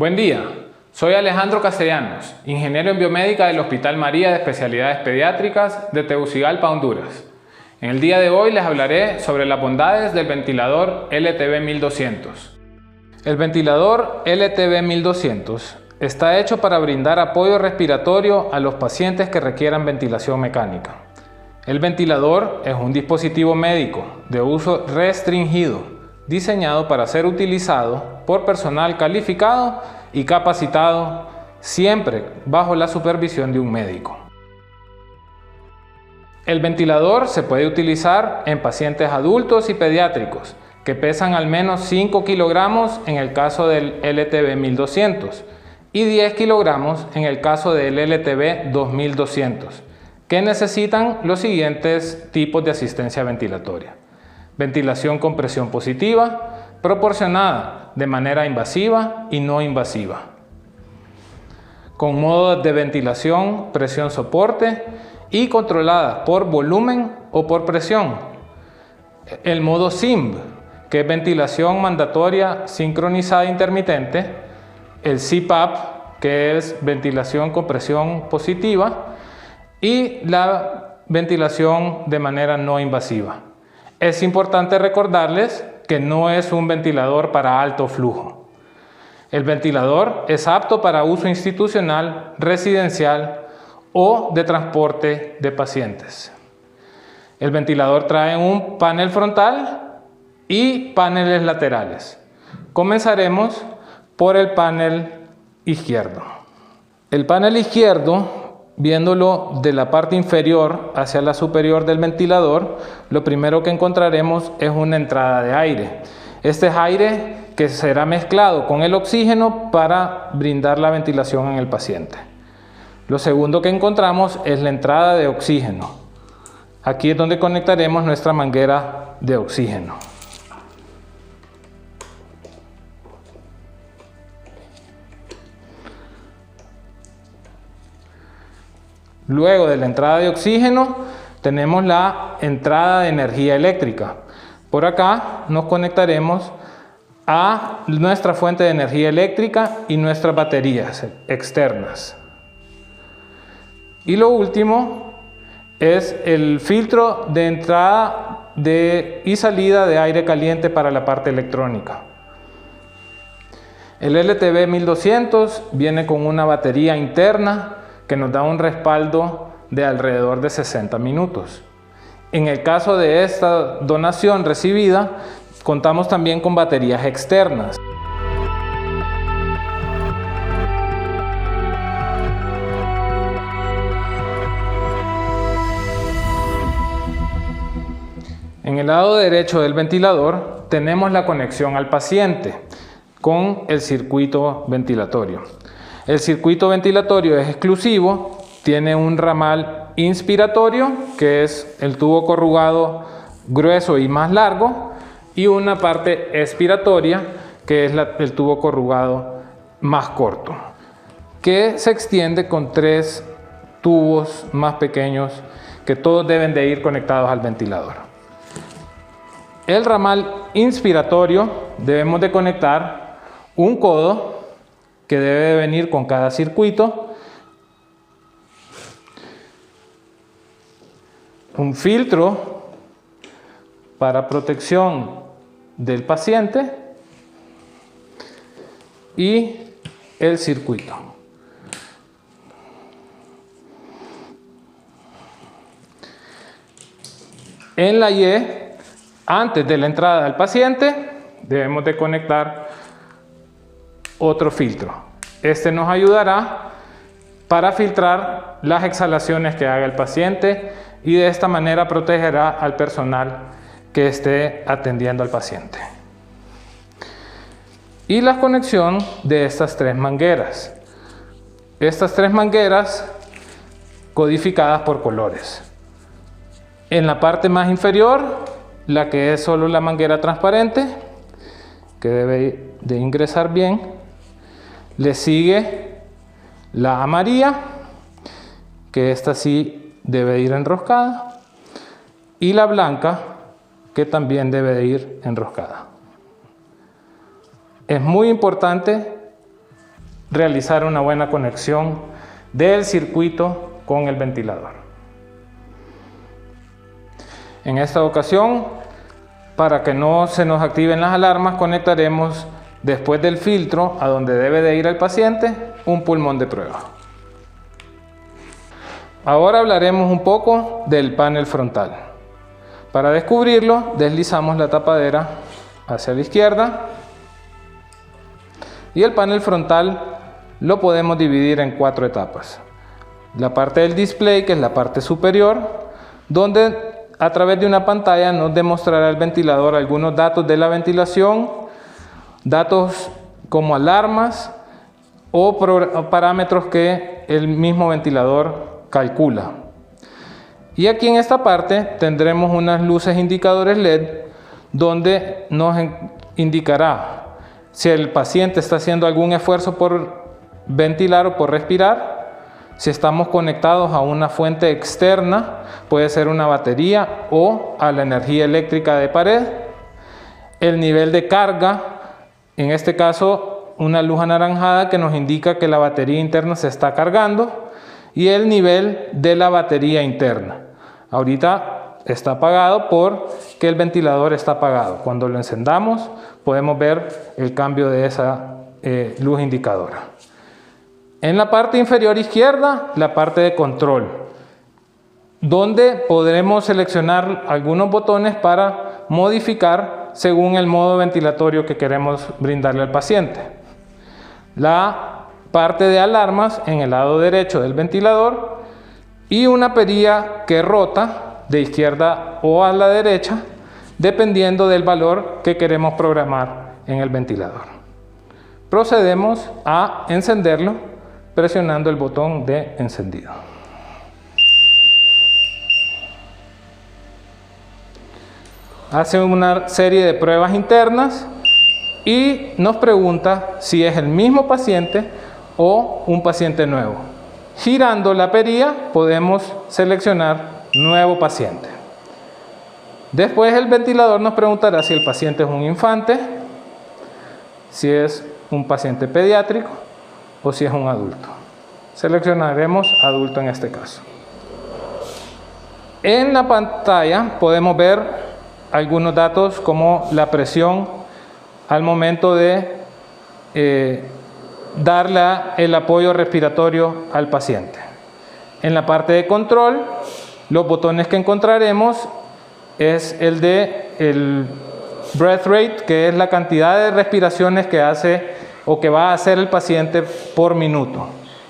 Buen día, soy Alejandro Castellanos, ingeniero en biomédica del Hospital María de Especialidades Pediátricas de Tegucigalpa, Honduras. En el día de hoy les hablaré sobre las bondades del ventilador LTV 1200. El ventilador LTV 1200 está hecho para brindar apoyo respiratorio a los pacientes que requieran ventilación mecánica. El ventilador es un dispositivo médico de uso restringido, diseñado para ser utilizado por personal calificado y capacitado, siempre bajo la supervisión de un médico. El ventilador se puede utilizar en pacientes adultos y pediátricos que pesan al menos 5 kilogramos en el caso del LTV 1200 y 10 kilogramos en el caso del LTV 2200, que necesitan los siguientes tipos de asistencia ventilatoria. Ventilación con presión positiva, proporcionada de manera invasiva y no invasiva. Con modos de ventilación, presión soporte y controlada por volumen o por presión. El modo SIMB, que es ventilación mandatoria sincronizada intermitente. El CPAP, que es ventilación con presión positiva. Y la ventilación de manera no invasiva. Es importante recordarles que no es un ventilador para alto flujo. El ventilador es apto para uso institucional, residencial o de transporte de pacientes. El ventilador trae un panel frontal y paneles laterales. Comenzaremos por el panel izquierdo. El panel izquierdo, viéndolo de la parte inferior hacia la superior del ventilador, lo primero que encontraremos es una entrada de aire. Este es aire que será mezclado con el oxígeno para brindar la ventilación en el paciente. Lo segundo que encontramos es la entrada de oxígeno. Aquí es donde conectaremos nuestra manguera de oxígeno. Luego de la entrada de oxígeno, tenemos la entrada de energía eléctrica. Por acá nos conectaremos a nuestra fuente de energía eléctrica y nuestras baterías externas. Y lo último es el filtro de entrada y salida de aire caliente para la parte electrónica. El LTV 1200 viene con una batería interna que nos da un respaldo de alrededor de 60 minutos. En el caso de esta donación recibida, contamos también con baterías externas. En el lado derecho del ventilador tenemos la conexión al paciente con el circuito ventilatorio. El circuito ventilatorio es exclusivo, tiene un ramal inspiratorio, que es el tubo corrugado grueso y más largo, y una parte expiratoria, que es el tubo corrugado más corto, que se extiende con 3 tubos más pequeños que todos deben de ir conectados al ventilador. El ramal inspiratorio debemos de conectar un codo que debe de venir con cada circuito, un filtro para protección del paciente y el circuito. En la Y, antes de la entrada al paciente, debemos de conectar otro filtro. Este nos ayudará para filtrar las exhalaciones que haga el paciente y de esta manera protegerá al personal que esté atendiendo al paciente. Y la conexión de estas 3 mangueras. Estas 3 mangueras codificadas por colores. En la parte más inferior, la que es solo la manguera transparente, que debe de ingresar bien. Le sigue la amarilla, que esta sí debe ir enroscada, y la blanca, que también debe de ir enroscada. Es muy importante realizar una buena conexión del circuito con el ventilador. En esta ocasión, para que no se nos activen las alarmas, conectaremos después del filtro a donde debe de ir el paciente un pulmón de prueba. Ahora hablaremos un poco del panel frontal. Para descubrirlo, deslizamos la tapadera hacia la izquierda y el panel frontal lo podemos dividir en 4 etapas. La parte del display, que es la parte superior, donde a través de una pantalla nos demostrará el ventilador algunos datos de la ventilación, datos como alarmas o parámetros que el mismo ventilador calcula. Y aquí en esta parte tendremos unas luces indicadores LED donde nos indicará si el paciente está haciendo algún esfuerzo por ventilar o por respirar, si estamos conectados a una fuente externa, puede ser una batería o a la energía eléctrica de pared, el nivel de carga, en este caso una luz anaranjada que nos indica que la batería interna se está cargando, y el nivel de la batería interna. Ahorita está apagado porque el ventilador está apagado. Cuando lo encendamos podemos ver el cambio de esa luz indicadora. En la parte inferior izquierda, la parte de control, donde podremos seleccionar algunos botones para modificar según el modo ventilatorio que queremos brindarle al paciente. La parte de alarmas en el lado derecho del ventilador y una perilla que rota de izquierda o a la derecha dependiendo del valor que queremos programar en el ventilador. Procedemos a encenderlo presionando el botón de encendido. Hace una serie de pruebas internas y nos pregunta si es el mismo paciente o un paciente nuevo. Girando la perilla podemos seleccionar nuevo paciente. Después el ventilador nos preguntará si el paciente es un infante, si es un paciente pediátrico o si es un adulto. Seleccionaremos adulto en este caso. En la pantalla podemos ver algunos datos como la presión al momento de darle el apoyo respiratorio al paciente. En la parte de control, los botones que encontraremos es el de el breath rate, que es la cantidad de respiraciones que hace o que va a hacer el paciente por minuto.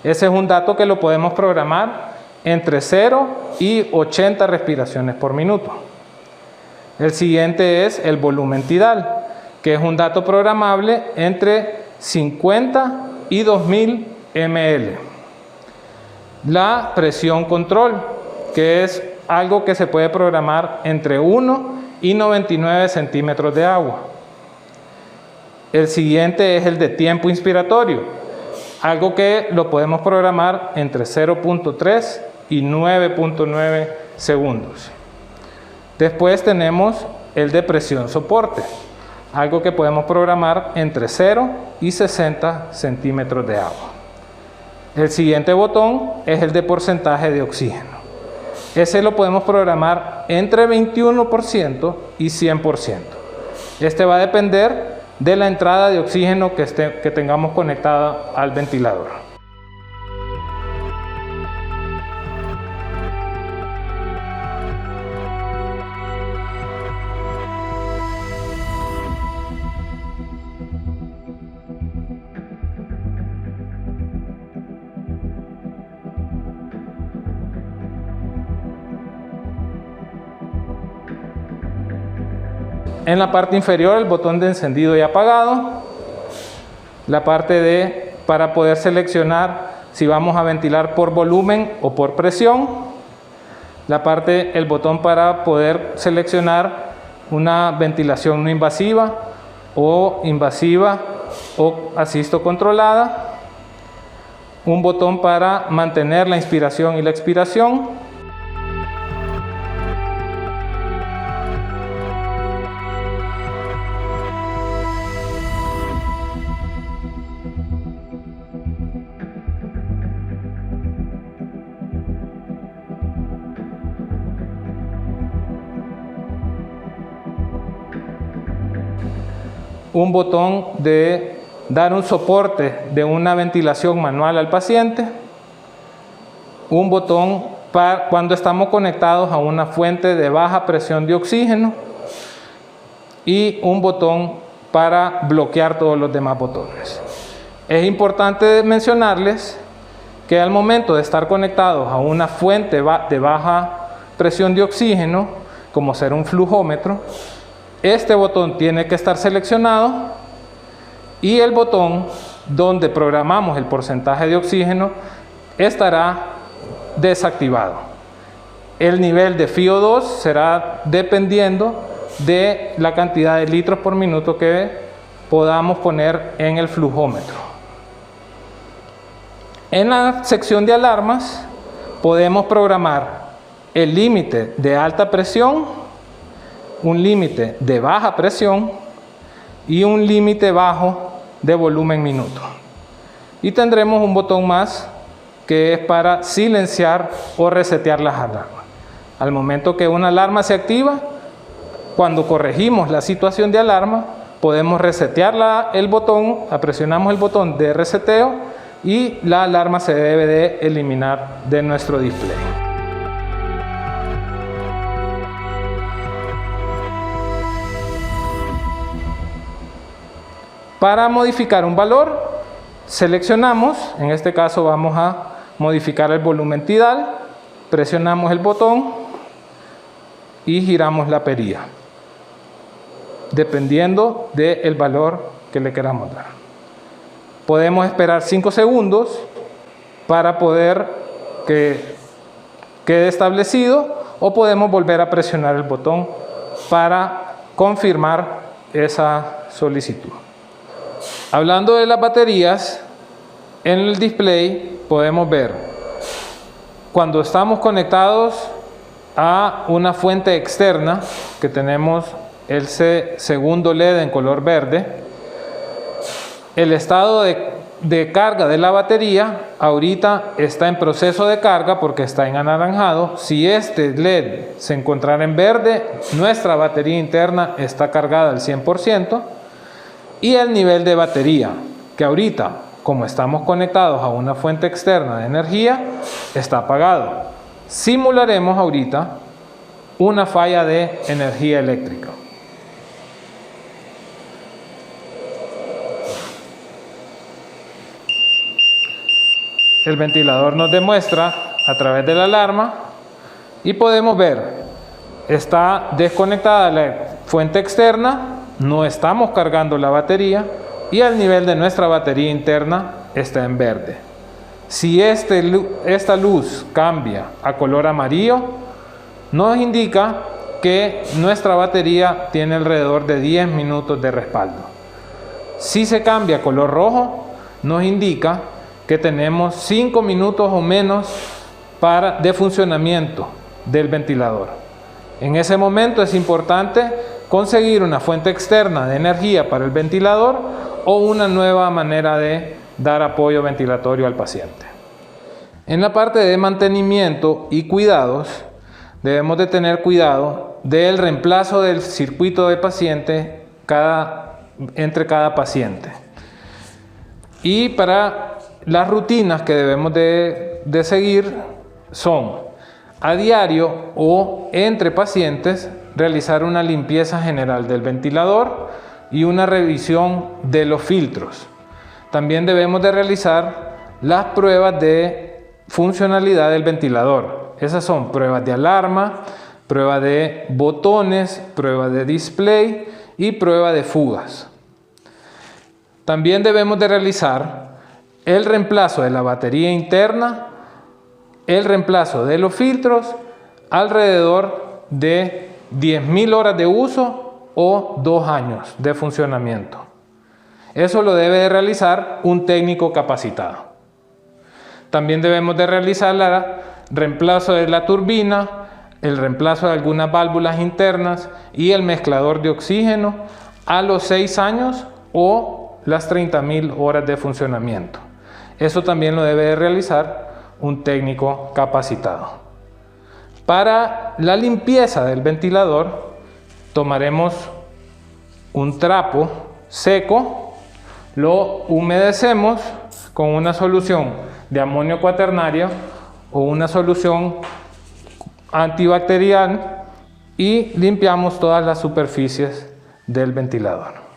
Ese es un dato que lo podemos programar entre 0 y 80 respiraciones por minuto. El siguiente es el volumen tidal, que es un dato programable entre 50 y 2000 ml. La presión control, que es algo que se puede programar entre 1 y 99 centímetros de agua. El siguiente es el de tiempo inspiratorio, algo que lo podemos programar entre 0.3 y 9.9 segundos. Después tenemos el de presión soporte, algo que podemos programar entre 0 y 60 centímetros de agua. El siguiente botón es el de porcentaje de oxígeno. Ese lo podemos programar entre 21% y 100%. Este va a depender de la entrada de oxígeno que tengamos conectada al ventilador. En la parte inferior el botón de encendido y apagado, la parte para poder seleccionar si vamos a ventilar por volumen o por presión, el botón para poder seleccionar una ventilación no invasiva o asisto controlada, un botón para mantener la inspiración y la expiración, un botón de dar un soporte de una ventilación manual al paciente, un botón para cuando estamos conectados a una fuente de baja presión de oxígeno y un botón para bloquear todos los demás botones. Es importante mencionarles que al momento de estar conectados a una fuente de baja presión de oxígeno, como ser un flujómetro, este botón tiene que estar seleccionado y el botón donde programamos el porcentaje de oxígeno estará desactivado. El nivel de FiO2 será dependiendo de la cantidad de litros por minuto que podamos poner en el flujómetro. En la sección de alarmas podemos programar el límite de alta presión, un límite de baja presión y un límite bajo de volumen minuto. Y tendremos un botón más que es para silenciar o resetear las alarmas. Al momento que una alarma se activa, cuando corregimos la situación de alarma, podemos resetear el botón, presionamos el botón de reseteo y la alarma se debe de eliminar de nuestro display. Para modificar un valor, seleccionamos, en este caso vamos a modificar el volumen tidal, presionamos el botón y giramos la perilla, dependiendo del valor que le queramos dar. Podemos esperar 5 segundos para poder que quede establecido o podemos volver a presionar el botón para confirmar esa solicitud. Hablando de las baterías, en el display podemos ver cuando estamos conectados a una fuente externa, que tenemos el segundo LED en color verde, el estado de carga de la batería ahorita está en proceso de carga porque está en anaranjado. Si este LED se encontrara en verde, nuestra batería interna está cargada al 100%. Y el nivel de batería, que ahorita, como estamos conectados a una fuente externa de energía, está apagado. Simularemos ahorita una falla de energía eléctrica. El ventilador nos demuestra a través de la alarma y podemos ver, está desconectada la fuente externa, no estamos cargando la batería y el nivel de nuestra batería interna está en verde. Si esta luz cambia a color amarillo, nos indica que nuestra batería tiene alrededor de 10 minutos de respaldo. Si se cambia a color rojo, nos indica que tenemos 5 minutos o menos de funcionamiento del ventilador. En ese momento es importante conseguir una fuente externa de energía para el ventilador o una nueva manera de dar apoyo ventilatorio al paciente. En la parte de mantenimiento y cuidados, debemos de tener cuidado del reemplazo del circuito de paciente entre cada paciente. Y para las rutinas que debemos de seguir son a diario o entre pacientes realizar una limpieza general del ventilador y una revisión de los filtros. También debemos de realizar las pruebas de funcionalidad del ventilador. Esas son pruebas de alarma, prueba de botones, prueba de display y prueba de fugas. También debemos de realizar el reemplazo de la batería interna, el reemplazo de los filtros, alrededor de 10.000 horas de uso o 2 años de funcionamiento. Eso lo debe de realizar un técnico capacitado. También debemos de realizar el reemplazo de la turbina, el reemplazo de algunas válvulas internas y el mezclador de oxígeno a los 6 años o las 30.000 horas de funcionamiento. Eso también lo debe de realizar un técnico capacitado. Para la limpieza del ventilador tomaremos un trapo seco, lo humedecemos con una solución de amonio cuaternario o una solución antibacterial y limpiamos todas las superficies del ventilador.